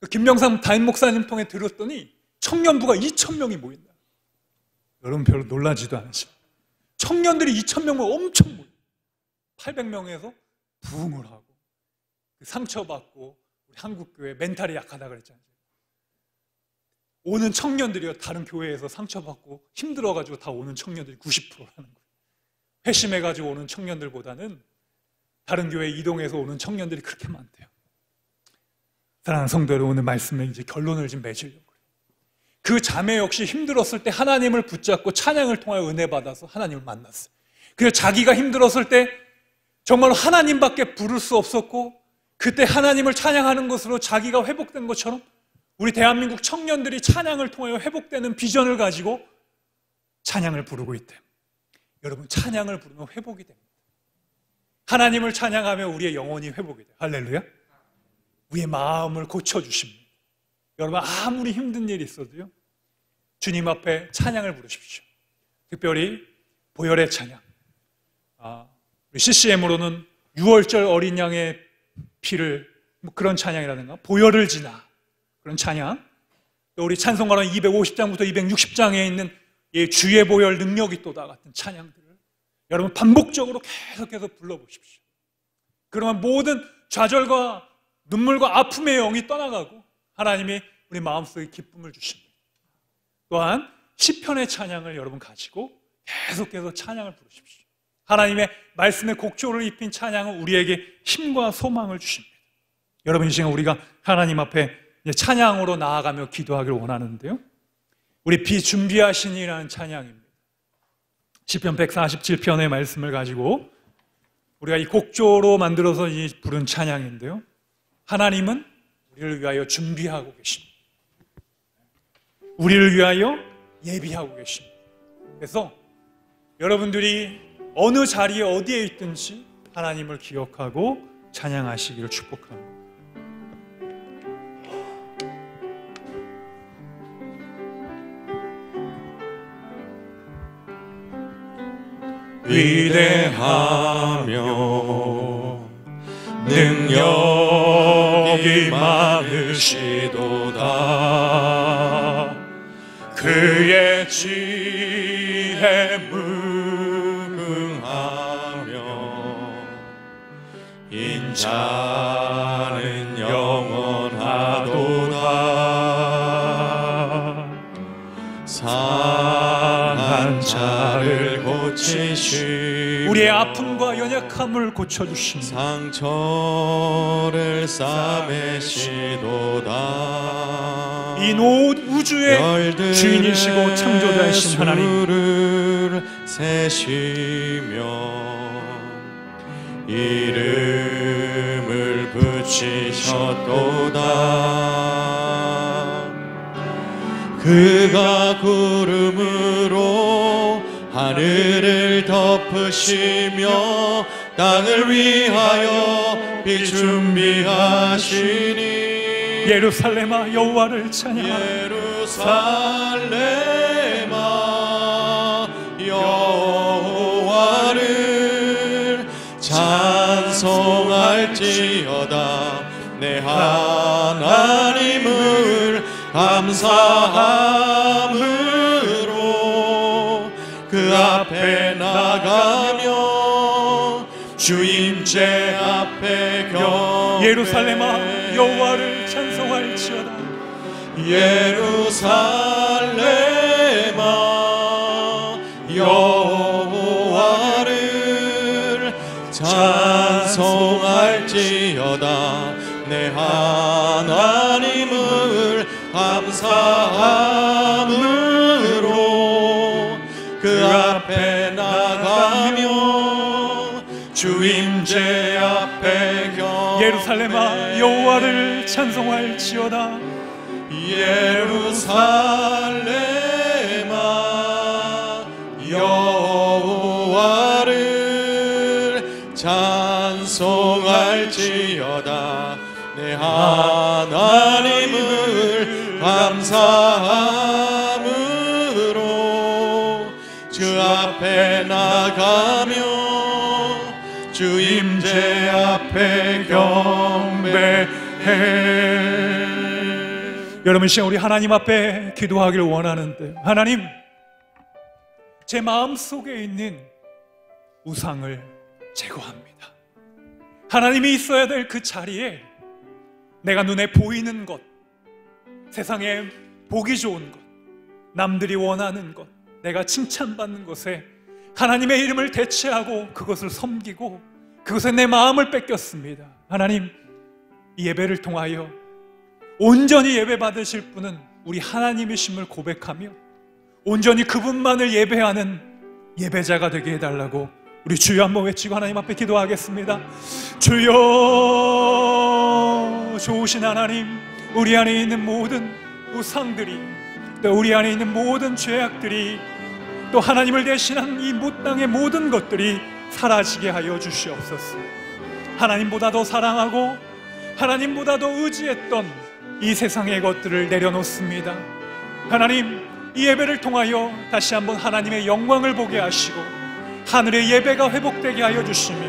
김명삼 담임 목사님 통해 들었더니 청년부가 2,000명이 모인다. 여러분 별로 놀라지도 않으시죠? 청년들이 2,000명을 엄청 모여요. 800명에서 부흥을 하고 상처받고 우리 한국교회 멘탈이 약하다 그랬잖아요. 오는 청년들이요, 다른 교회에서 상처받고 힘들어가지고 다 오는 청년들이 90%라는 거예요. 회심해가지고 오는 청년들보다는 다른 교회 이동해서 오는 청년들이 그렇게 많대요. 사랑하는 성도 여러분, 오늘 말씀에 이제 결론을 좀 맺으려고요. 그 자매 역시 힘들었을 때 하나님을 붙잡고 찬양을 통하여 은혜 받아서 하나님을 만났어요. 그래서 자기가 힘들었을 때 정말 하나님밖에 부를 수 없었고, 그때 하나님을 찬양하는 것으로 자기가 회복된 것처럼 우리 대한민국 청년들이 찬양을 통하여 회복되는 비전을 가지고 찬양을 부르고 있대요. 여러분, 찬양을 부르면 회복이 됩니다. 하나님을 찬양하면 우리의 영혼이 회복이 돼요. 할렐루야. 우리의 마음을 고쳐주십니다. 여러분, 아무리 힘든 일이 있어도요, 주님 앞에 찬양을 부르십시오. 특별히 보혈의 찬양, 우리 CCM으로는 6월절 어린 양의 피를, 그런 찬양이라든가 보혈을 지나, 그런 찬양, 또 우리 찬송가론 250장부터 260장에 있는 주의 보혈 능력이 또다 같은 찬양들을 여러분 반복적으로 계속해서 불러보십시오. 그러면 모든 좌절과 눈물과 아픔의 영이 떠나가고 하나님이 우리 마음속에 기쁨을 주십니다. 또한 시편의 찬양을 여러분 가지고 계속해서 찬양을 부르십시오. 하나님의 말씀의 곡조를 입힌 찬양은 우리에게 힘과 소망을 주십니다. 여러분, 이 시간 우리가 하나님 앞에 찬양으로 나아가며 기도하기를 원하는데요, 우리 비준비하시니라는 찬양입니다. 시편 147편의 말씀을 가지고 우리가 이 곡조로 만들어서 부른 찬양인데요, 하나님은 우리를 위하여 준비하고 계십니다. 우리를 위하여 예비하고 계십니다. 그래서 여러분들이 어느 자리에 어디에 있든지 하나님을 기억하고 찬양하시기를 축복합니다. 위대하며 능력이 많으시도다. 그의 지혜 무궁하며 인자는 영원하도다. 상한 자를 고치시고 우리의 아픔과 연약함을 고쳐주십니다. 상처를 싸매시도다. 이 우주의 주인이시고 창조자이신 하나님, 세시며 이름을 붙이셨도다. 그가 구름으로 하늘을 덮으시며 땅을 위하여 빛 준비하시니. 예루살렘아 여호와를 찬양하라. 예루살렘아 여호와를 찬송할지어다. 내 하나님을 감사함으로 그 앞에 나가며 주임제 앞에 예루살렘아 여호와를 찬송할지어다. 예루살렘아 여호와를 찬송할지어다. 내 하나님을 감사함으로 그 앞에 나가며 주임제 앞에 예루살렘아 여호와를 찬송할지어다. 예루살렘아 여호와를 찬송할지어다. 내 하나님을 감사함으로 주 앞에 나가며 주임제 앞에 경배해. 여러분, 이 시간 우리 하나님 앞에 기도하기를 원하는데, 하나님, 제 마음속에 있는 우상을 제거합니다. 하나님이 있어야 될 그 자리에 내가 눈에 보이는 것, 세상에 보기 좋은 것, 남들이 원하는 것, 내가 칭찬받는 것에 하나님의 이름을 대체하고 그것을 섬기고 그것에 내 마음을 뺏겼습니다. 하나님, 이 예배를 통하여 온전히 예배 받으실 분은 우리 하나님이심을 고백하며 온전히 그분만을 예배하는 예배자가 되게 해달라고 우리 주여 한번 외치고 하나님 앞에 기도하겠습니다. 주여, 좋으신 하나님, 우리 안에 있는 모든 우상들이, 또 우리 안에 있는 모든 죄악들이, 또 하나님을 대신한 이 땅의 모든 것들이 사라지게 하여 주시옵소서. 하나님보다 더 사랑하고 하나님보다 더 의지했던 이 세상의 것들을 내려놓습니다. 하나님, 이 예배를 통하여 다시 한번 하나님의 영광을 보게 하시고 하늘의 예배가 회복되게 하여 주시며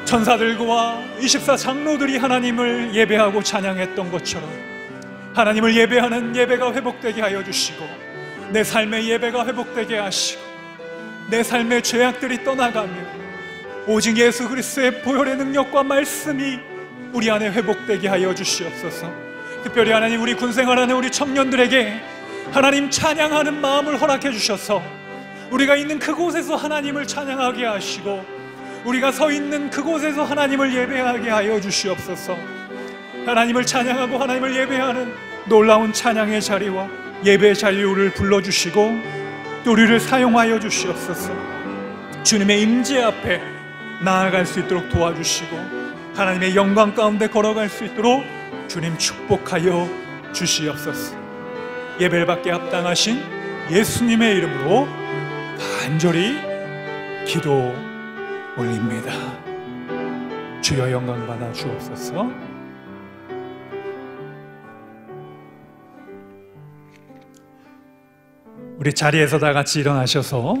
천사들과 24 장로들이 하나님을 예배하고 찬양했던 것처럼 하나님을 예배하는 예배가 회복되게 하여 주시고 내 삶의 예배가 회복되게 하시고 내 삶의 죄악들이 떠나가며 오직 예수 그리스도의 보혈의 능력과 말씀이 우리 안에 회복되게 하여 주시옵소서. 특별히 하나님, 우리 군생활하는 우리 청년들에게 하나님 찬양하는 마음을 허락해 주셔서 우리가 있는 그곳에서 하나님을 찬양하게 하시고 우리가 서 있는 그곳에서 하나님을 예배하게 하여 주시옵소서. 하나님을 찬양하고 하나님을 예배하는 놀라운 찬양의 자리와 예배의 자리를 불러주시고 또 우리를 사용하여 주시옵소서. 주님의 임재 앞에 나아갈 수 있도록 도와주시고 하나님의 영광 가운데 걸어갈 수 있도록 주님 축복하여 주시옵소서. 예배를 받게 합당하신 예수님의 이름으로 간절히 기도 올립니다. 주여 영광 받아 주옵소서. 우리 자리에서 다 같이 일어나셔서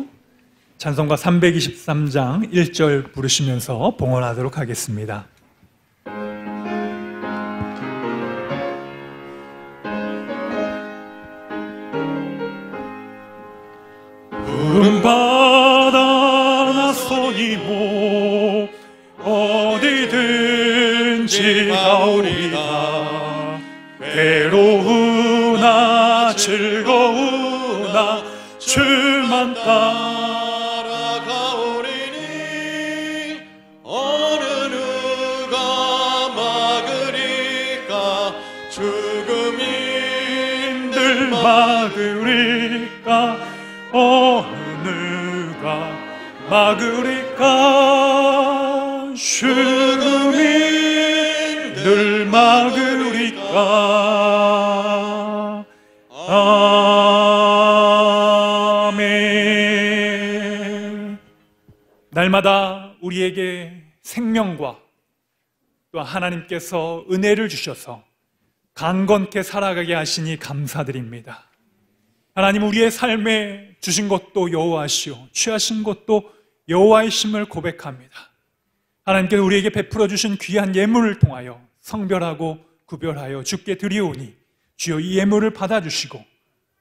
찬송가 323장 1절 부르시면서 봉헌하도록 하겠습니다. 푸른 바다 나서이모 어디든지 가오리다. 괴로우나 즐거우나 주만 따라가오리니 어느 누가 막으리까. 죽음 힘들 막으리까. 어느 누가 막으리까. 죽음이 늘 막으리까. 아멘. 날마다 우리에게 생명과 또 하나님께서 은혜를 주셔서 강건케 살아가게 하시니 감사드립니다. 하나님, 우리의 삶에 주신 것도 여호와시오 취하신 것도 여호와이심을 고백합니다. 하나님께서 우리에게 베풀어 주신 귀한 예물을 통하여 성별하고 구별하여 주께 드리오니 주여 이 예물을 받아주시고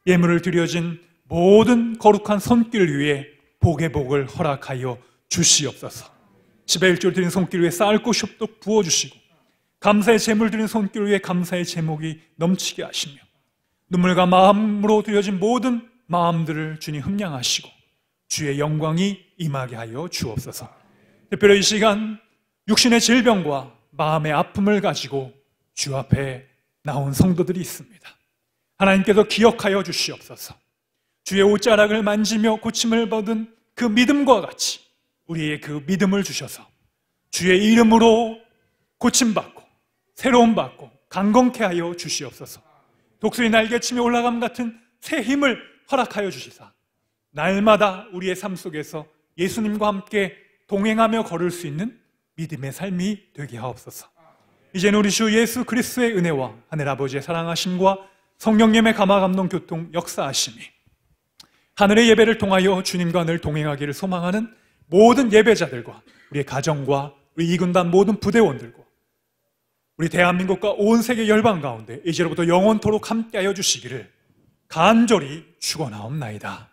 예물을 드려진 모든 거룩한 손길 위에 복의 복을 허락하여 주시옵소서. 10의 1조 드린 손길 위에 쌓을 곳이 없도록 부어주시고 감사의 제물 드린 손길 위에 감사의 제목이 넘치게 하시며 눈물과 마음으로 드려진 모든 마음들을 주님 흠량하시고 주의 영광이 임하게 하여 주옵소서. 특별히 이 시간 육신의 질병과 마음의 아픔을 가지고 주 앞에 나온 성도들이 있습니다. 하나님께서 기억하여 주시옵소서. 주의 옷자락을 만지며 고침을 받은 그 믿음과 같이 우리의 그 믿음을 주셔서 주의 이름으로 고침받고 새로움 받고 강건케 하여 주시옵소서. 독수리 날개치며 올라감 같은 새 힘을 허락하여 주시사 날마다 우리의 삶 속에서 예수님과 함께 동행하며 걸을 수 있는 믿음의 삶이 되게 하옵소서. 이제는 우리 주 예수 그리스도의 은혜와 하늘 아버지의 사랑하심과 성령님의 감화 감동 교통 역사하심이 하늘의 예배를 통하여 주님과 늘 동행하기를 소망하는 모든 예배자들과 우리의 가정과 우리 이군단 모든 부대원들과 우리 대한민국과 온 세계 열방 가운데 이제로부터 영원토록 함께하여 주시기를 간절히 축원하옵나이다.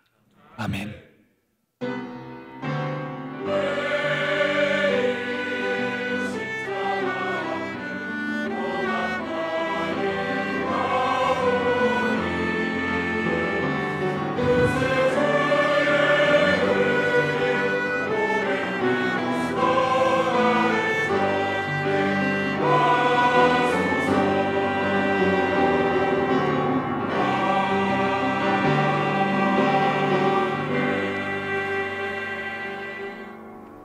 아멘.